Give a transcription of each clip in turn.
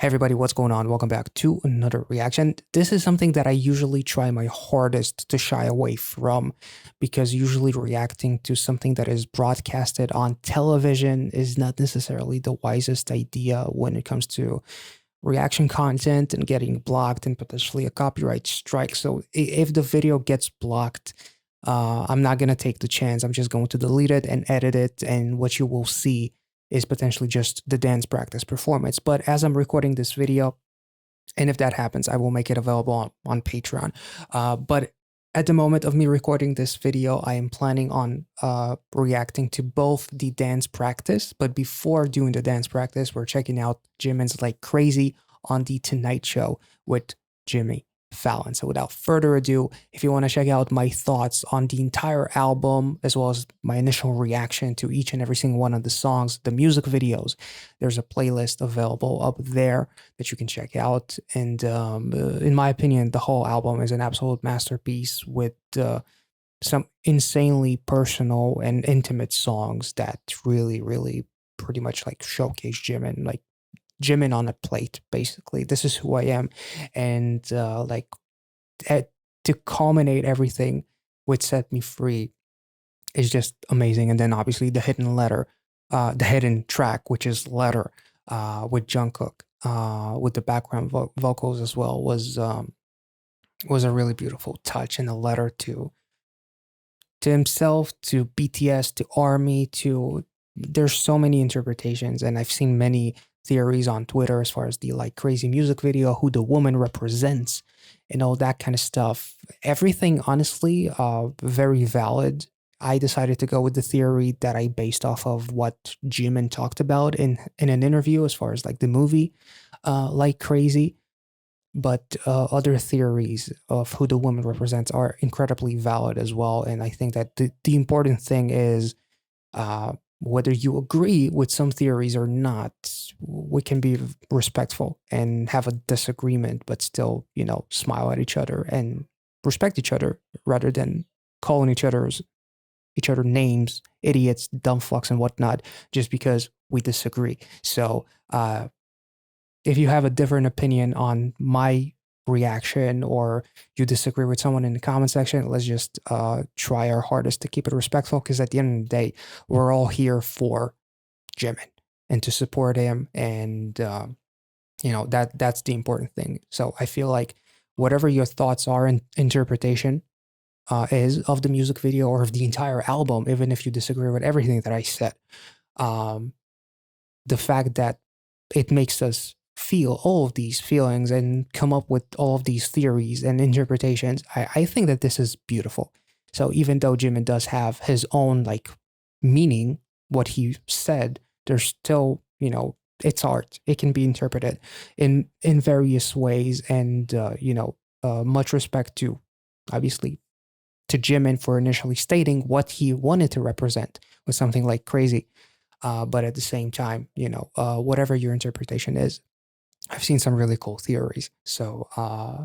Hey everybody, what's going on? Welcome back to another reaction. This is something that I usually try my hardest to shy away from because usually reacting to something that is broadcasted on television is not necessarily the wisest idea when it comes to reaction content and getting blocked and potentially a copyright strike. So if the video gets blocked, I'm not going to take the chance. I'm just going to delete it and edit it, and what you will see is potentially just the dance practice performance. But as I'm recording this video, and if that happens, I will make it available on Patreon. But at the moment of me recording this video, I am planning on reacting to both the dance practice. But before doing the dance practice, we're checking out Jimin's Like Crazy on The Tonight Show with Jimmy Fallon. So without further ado, if you want to check out my thoughts on the entire album, as well as my initial reaction to each and every single one of the songs, the music videos, there's a playlist available up there that you can check out. And in my opinion, the whole album is an absolute masterpiece with some insanely personal and intimate songs that really pretty much like showcase Jimin, like Jimin on a plate, basically. This is who I am. And to culminate everything with Set Me Free is just amazing. And then obviously the hidden track, which is Letter, with Jungkook, with the background vocals as well, was a really beautiful touch, and a letter to himself, to BTS, to ARMY, to there's so many interpretations, and I've seen many theories on Twitter as far as the Like Crazy music video, who the woman represents, and all that kind of stuff. Everything, honestly, very valid. I decided to go with the theory that I based off of what Jimin talked about in an interview as far as like the movie, Like Crazy. But other theories of who the woman represents are incredibly valid as well. And I think that the important thing is whether you agree with some theories or not, we can be respectful and have a disagreement, but still, smile at each other and respect each other rather than calling each other names, idiots, dumb fucks, and whatnot, just because we disagree. So if you have a different opinion on my reaction, or you disagree with someone in the comment section, let's just try our hardest to keep it respectful, because at the end of the day, we're all here for Jimin and to support him, and that's the important thing. So I feel like whatever your thoughts are and interpretation is of the music video or of the entire album, even if you disagree with everything that I said, the fact that it makes us feel all of these feelings and come up with all of these theories and interpretations, I think that this is beautiful. So even though Jimin does have his own like meaning, what he said, there's still, it's art. It can be interpreted in various ways, and much respect to, obviously, to Jimin for initially stating what he wanted to represent with something like Crazy. But at the same time, whatever your interpretation is, I've seen some really cool theories. So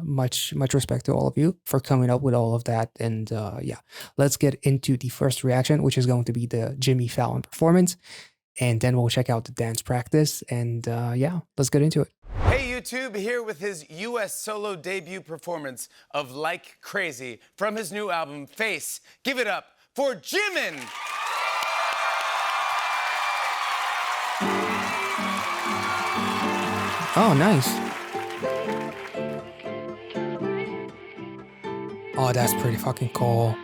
much respect to all of you for coming up with all of that. And yeah, let's get into the first reaction, which is going to be the Jimmy Fallon performance. And then we'll check out the dance practice. And yeah, let's get into it. Hey YouTube, here with his US solo debut performance of Like Crazy from his new album, Face. Give it up for Jimin! Oh, nice. Oh, that's pretty fucking cool.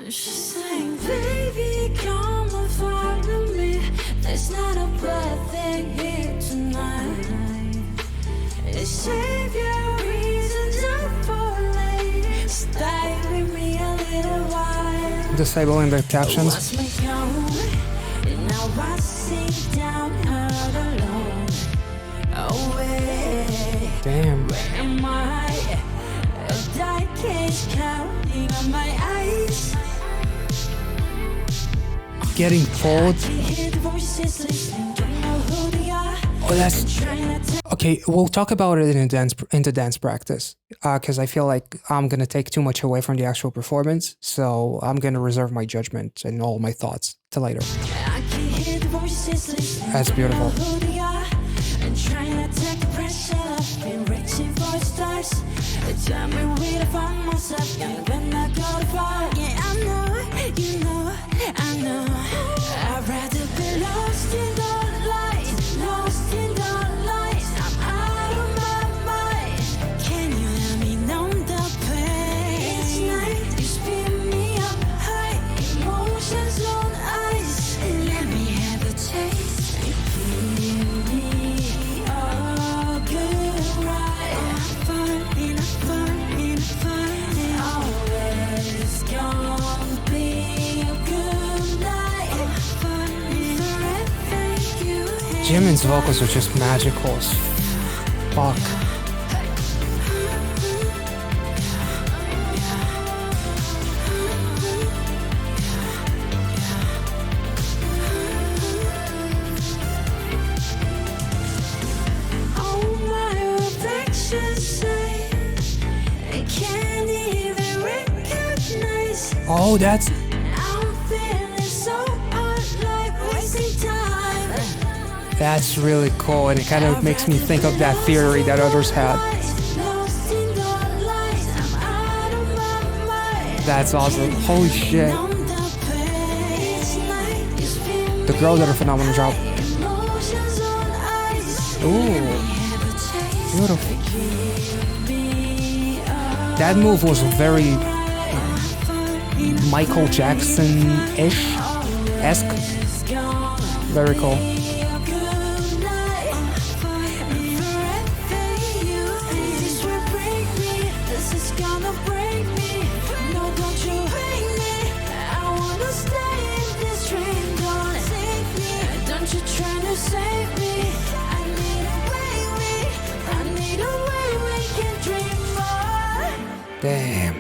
She's saying, baby, come and follow me. There's not a bad thing here tonight. Save your reasons up for late. Stay with me a little while. Disabling the captions. Now I sit down out alone. Away. Damn. Where am I? A dark cage counting on my eyes. Getting pulled. Oh, that's okay. We'll talk about it in the dance practice, because I feel like I'm gonna take too much away from the actual performance. So I'm gonna reserve my judgment and all my thoughts till later. That's beautiful. Tell me where to find myself, and when I go to far. Yeah, I know, you know, I know. I'd rather be lost in the light, lost in the light. I'm out of my mind. Can you let me know the pain? Each night you spin me up high, emotions on ice. Let me have a taste. Give me a good ride. Jimin's vocals are just magical as fuck. Oh, my reflections say I can't even recognize. Oh, that's. That's really cool, and it kind of makes me think of that theory that others had. That's awesome. Holy shit. The girls did a phenomenal job. Ooh. Beautiful. That move was very Michael Jackson-ish. Esque. Very cool. Damn.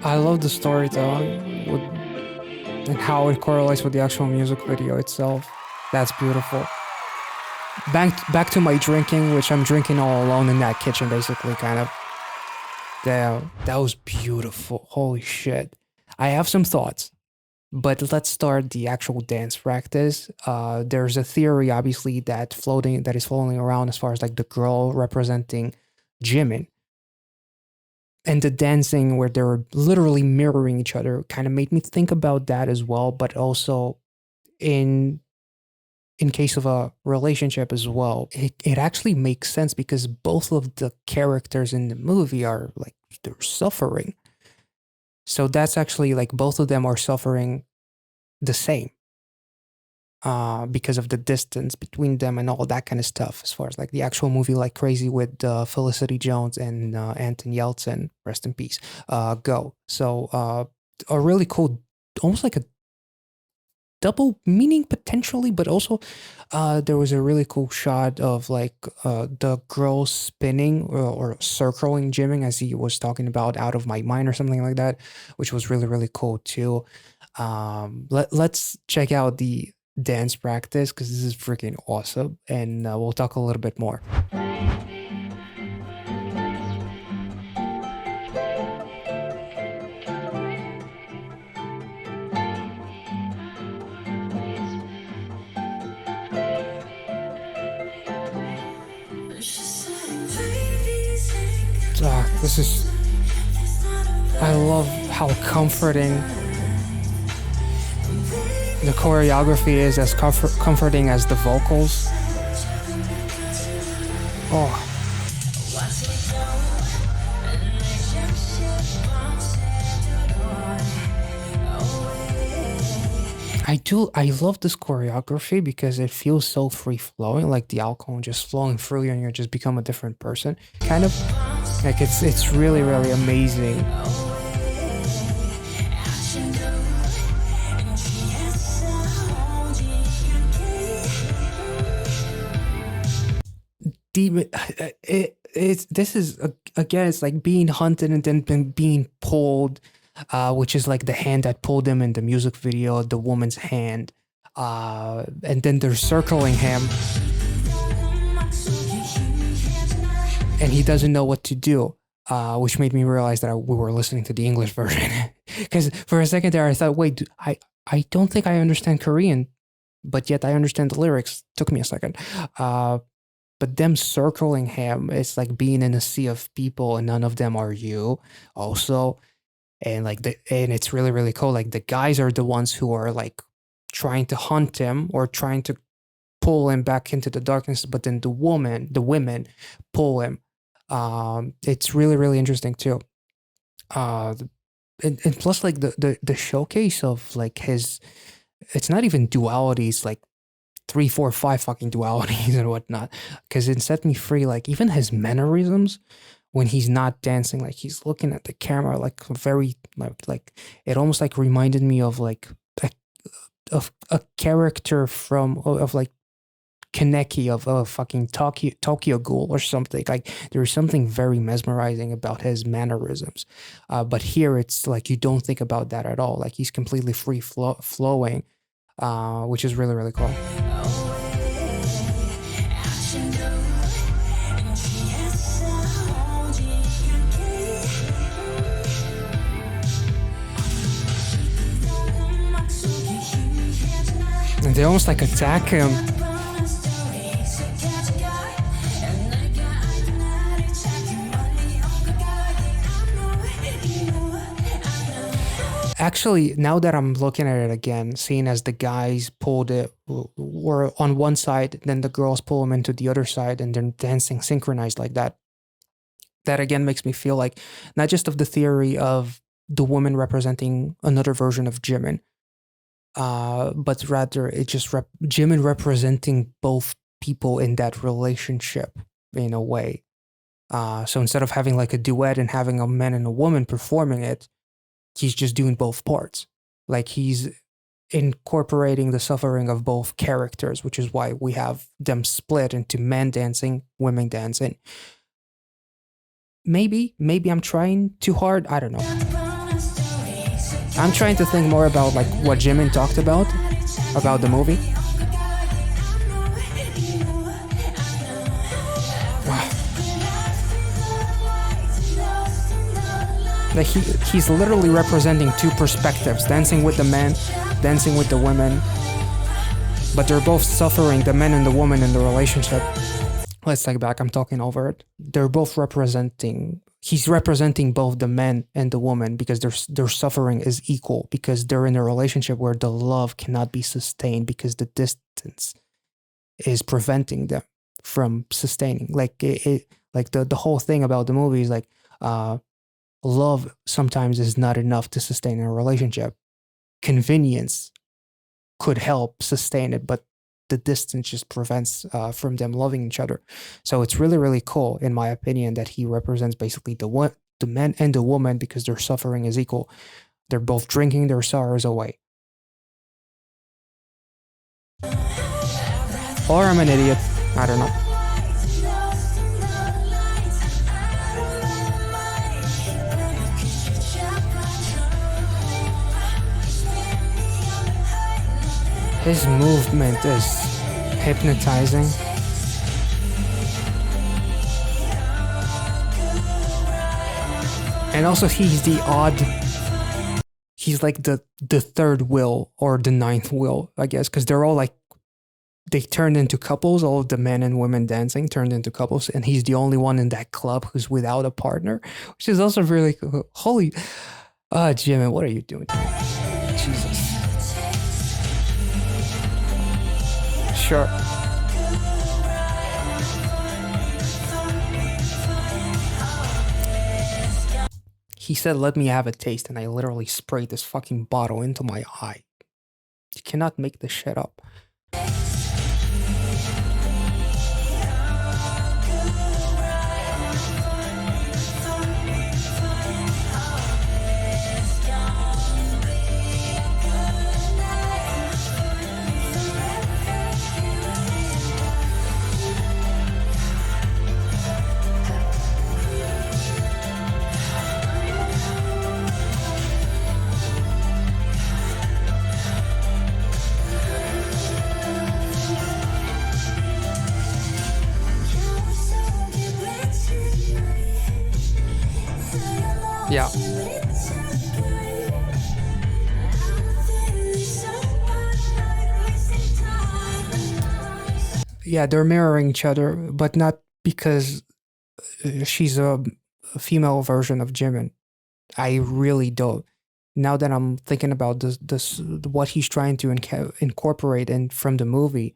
I love the storytelling and how it correlates with the actual music video itself. That's beautiful. Back to my drinking, which I'm drinking all alone in that kitchen, basically, kind of. Damn, that was beautiful. Holy shit. I have some thoughts. But let's start the actual dance practice. There's a theory, obviously, that is floating around as far as like the girl representing Jimin. And the dancing where they're literally mirroring each other kind of made me think about that as well, but also in case of a relationship as well. It actually makes sense because both of the characters in the movie are like, they're suffering. So that's actually like both of them are suffering the same because of the distance between them and all that kind of stuff. As far as like the actual movie, like Crazy with Felicity Jones and Anton Yelchin, rest in peace, go. So a really cool, almost like a double meaning potentially, but also there was a really cool shot of like the girl spinning or circling Jimin as he was talking about Out of My Mind or something like that, which was really, really cool too. Let's check out the dance practice because this is freaking awesome, and we'll talk a little bit more. This is, I love how comforting the choreography is, as comforting as the vocals. Oh. I love this choreography because it feels so free flowing, like the alcohol just flowing through you and you just become a different person, kind of. Like it's really, really amazing. it's this is again, it's like being hunted and then being pulled, which is like the hand that pulled him in the music video, the woman's hand, and then they're circling him, and he doesn't know what to do, which made me realize that we were listening to the English version. Because for a second there, I thought, wait, I don't think I understand Korean, but yet I understand the lyrics. Took me a second. But them circling him, it's like being in a sea of people and none of them are you also. And like and it's really, really cool. Like the guys are the ones who are like trying to hunt him or trying to pull him back into the darkness, but then the women pull him. It's really, really interesting too. And plus like the showcase of like his, it's not even dualities, like 3, 4, 5 fucking dualities and whatnot, because it set me free. Like even his mannerisms when he's not dancing, like he's looking at the camera, like very like it almost like reminded me of like a character from of like Kaneki of a fucking Tokyo Ghoul or something. Like there's something very mesmerizing about his mannerisms, but here it's like you don't think about that at all. Like he's completely free flowing, which is really, really cool. And they almost like attack him. Actually, now that I'm looking at it again, seeing as the guys pulled it, were on one side, then the girls pull them into the other side, and they're dancing synchronized like that. That again makes me feel like not just of the theory of the woman representing another version of Jimin, but rather it just Jimin representing both people in that relationship in a way. So instead of having like a duet and having a man and a woman performing it, he's just doing both parts. Like he's incorporating the suffering of both characters, which is why we have them split into men dancing, women dancing. Maybe I'm trying too hard. I don't know. I'm trying to think more about like what Jimin talked about the movie. Like he's literally representing two perspectives, dancing with the men, dancing with the women, but they're both suffering, the men and the woman in the relationship. Let's take it back, I'm talking over it. They're both representing, he's representing both the men and the woman because their suffering is equal, because they're in a relationship where the love cannot be sustained because the distance is preventing them from sustaining. Like like the whole thing about the movie is like, love sometimes is not enough to sustain a relationship. Convenience could help sustain it, but the distance just prevents from them loving each other. So it's really, really cool, in my opinion, that he represents basically the man and the woman because their suffering is equal. They're both drinking their sorrows away. Or I'm an idiot. I don't know. His movement is hypnotizing. And also he's like the third wheel or the ninth wheel, I guess, because they're all like, they turned into couples, all of the men and women dancing turned into couples, and he's the only one in that club who's without a partner, which is also really cool. Holy, Jimin, what are you doing to me? Jesus. Sure. He said, "Let me have a taste," and I literally sprayed this fucking bottle into my eye. You cannot make this shit up. Yeah. Yeah, they're mirroring each other, but not because she's a female version of Jimin. I really don't. Now that I'm thinking about this what he's trying to incorporate in from the movie,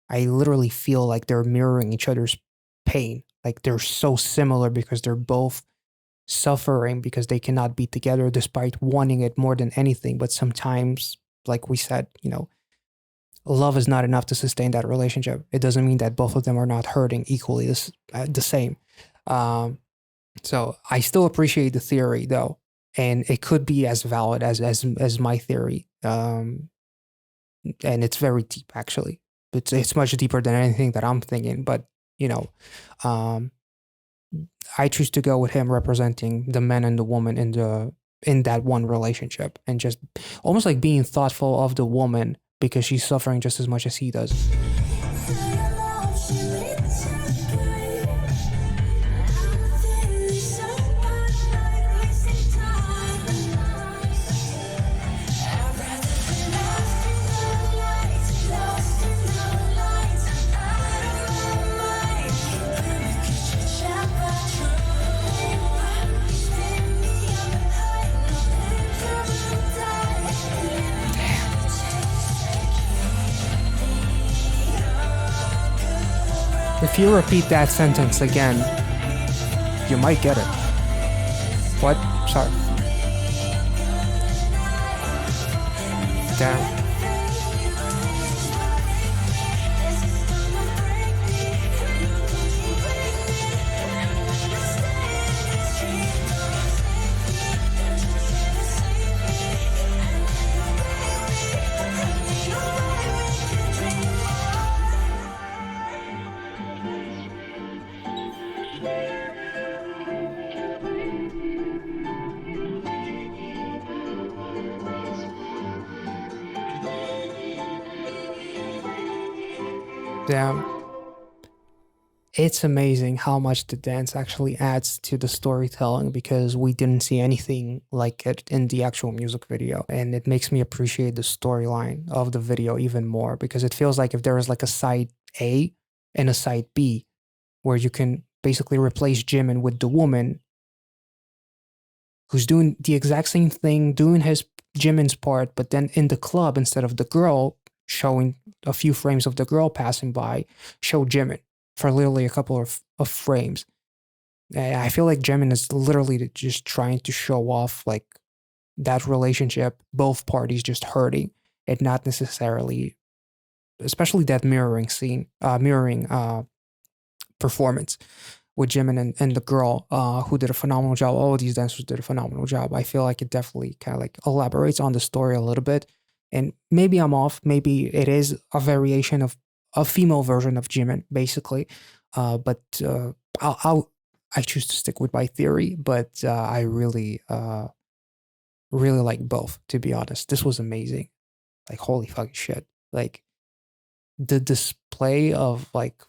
I literally feel like they're mirroring each other's pain. Like they're so similar because they're both suffering because they cannot be together despite wanting it more than anything. But sometimes, like we said, love is not enough to sustain that relationship. It doesn't mean that both of them are not hurting equally the same. Um, so I still appreciate the theory though, and it could be as valid as my theory. And it's very deep actually. It's much deeper than anything that I'm thinking. But you know, um, I choose to go with him representing the man and the woman in that one relationship, and just almost like being thoughtful of the woman because she's suffering just as much as he does. If you repeat that sentence again, you might get it. What? Sorry. Damn. Damn. It's amazing how much the dance actually adds to the storytelling because we didn't see anything like it in the actual music video. And it makes me appreciate the storyline of the video even more because it feels like if there is like a side A and a side B where you can basically replace Jimin with the woman who's doing the exact same thing, doing his Jimin's part, but then in the club instead of the girl, showing a few frames of the girl passing by, show Jimin for literally a couple of frames. I feel like Jimin is literally just trying to show off like that relationship, both parties just hurting, and not necessarily, especially that mirroring scene, mirroring performance with Jimin and the girl who did a phenomenal job. All of these dancers did a phenomenal job. I feel like it definitely kind of like elaborates on the story a little bit. And maybe I'm off. Maybe it is a variation of a female version of Jimin, basically. But I choose to stick with my theory. But I really really like both. To be honest, this was amazing. Like holy fucking shit! Like the display of like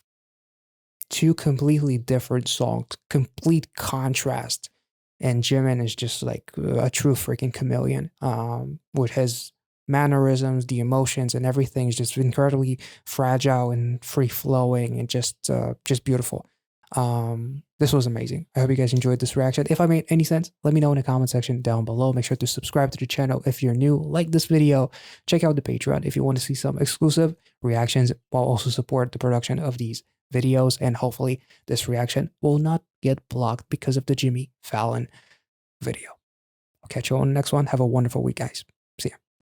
two completely different songs, complete contrast. And Jimin is just like a true freaking chameleon with his mannerisms, the emotions, and everything is just incredibly fragile and free flowing and just beautiful. This was amazing. I hope you guys enjoyed this reaction. If I made any sense, let me know in the comment section down below. Make sure to subscribe to the channel if you're new. Like this video. Check out the Patreon if you want to see some exclusive reactions while also support the production of these videos. And hopefully this reaction will not get blocked because of the Jimmy Fallon video. I'll catch you on the next one. Have a wonderful week, guys.